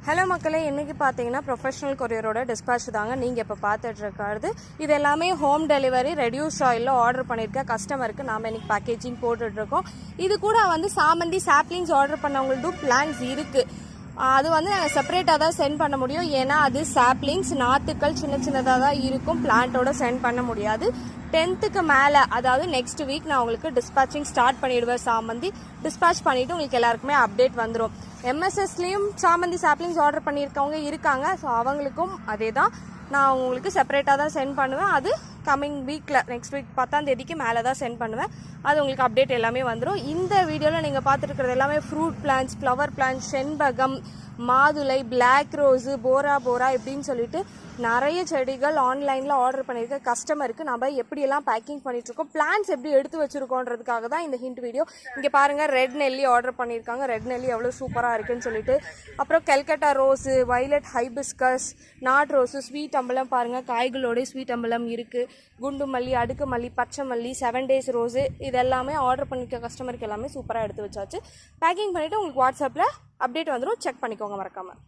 Hello மக்களே, இன்றைக்கி பார்த்தீங்கன்னா ப்ரொஃபஷனல் கொரியரோட டிஸ்பேட்ச் தாங்க நீங்கள் இப்போ பார்த்துட்ருக்காது. இது எல்லாமே ஹோம் டெலிவரி ரெடியூஸ் ஆயிலில் ஆர்டர் பண்ணியிருக்க கஸ்டமருக்கு நாம் இன்றைக்கி பேக்கேஜிங் போட்டுட்ருக்கோம். இது கூட சாமந்தி சாப்ளிங்ஸ் ஆர்டர் பண்ணவங்களுக்கும் பிளான்ஸ் இருக்குது. அது நாங்கள் செப்பரேட்டாக தான் சென்ட் பண்ண முடியும். ஏன்னா அது சாப்ளிங்ஸ் நாற்றுக்கள் சின்ன சின்னதாக தான் இருக்கும், பிளான்ட்டோட சென்ட் பண்ண முடியாது. 10th மேலே, அதாவது நெக்ஸ்ட் வீக் நான் உங்களுக்கு டிஸ்பேச்சிங் ஸ்டார்ட் பண்ணிவிடுவேன். சாமந்தி டிஸ்பேச் பண்ணிவிட்டு உங்களுக்கு எல்லாருக்குமே அப்டேட் வந்துடும். MSSலேயும் சாமந்தி சாப்ளிங்ஸ் ஆர்டர் பண்ணியிருக்கவங்க இருக்காங்க. ஸோ அவங்களுக்கும் அதே தான், நான் உங்களுக்கு செப்பரேட்டாக தான் சென்ட் பண்ணுவேன். அது கம்மிங் வீக்கில் நெக்ஸ்ட் வீக் 10ஆம் தேதிக்கு மேலே தான் சென்ட் பண்ணுவேன். அது உங்களுக்கு அப்டேட் எல்லாமே வந்துடும். இந்த வீடியோவில் நீங்கள் பார்த்துருக்கிறது எல்லாமே ஃப்ரூட் பிளான்ஸ், ஃப்ளவர் பிளான்ஸ், செண்பகம், மாதுளை, பிளாக் ரோஸு, போரா இப்படின்னு சொல்லிட்டு நிறைய செடிகள் ஆன்லைனில் ஆர்டர் பண்ணியிருக்க கஸ்டமருக்கு நம்ம எப்படியெல்லாம் பேக்கிங் பண்ணிகிட்ருக்கோம், பிளான்ஸ் எப்படி எடுத்து வச்சுருக்கோன்றதுக்காக தான் இந்த ஹிண்ட் வீடியோ. இங்கே பாருங்கள், ரெட் நெல்லி ஆர்டர் பண்ணியிருக்காங்க. ரெட் நெல்லி எவ்வளோ சூப்பராக இருக்குன்னு சொல்லிட்டு. அப்புறம் Calcutta rose, violet hibiscus, not rose, sweet அம்பலம் பாருங்கள், காய்களோட ஸ்வீட் அம்பலம் இருக்குது. குண்டு மல்லி, அடுக்கு மல்லி, பச்சை மல்லி, 7 days ரோஸு, இதெல்லாமே ஆர்டர் பண்ணியிருக்க கஸ்டமருக்கு எல்லாமே சூப்பராக எடுத்து வச்சாச்சு. பேக்கிங் பண்ணிவிட்டு உங்களுக்கு வாட்ஸ்அப்பில் அப்டேட் வந்துடும். செக் பண்ணிக்கோங்க மறக்காமல்.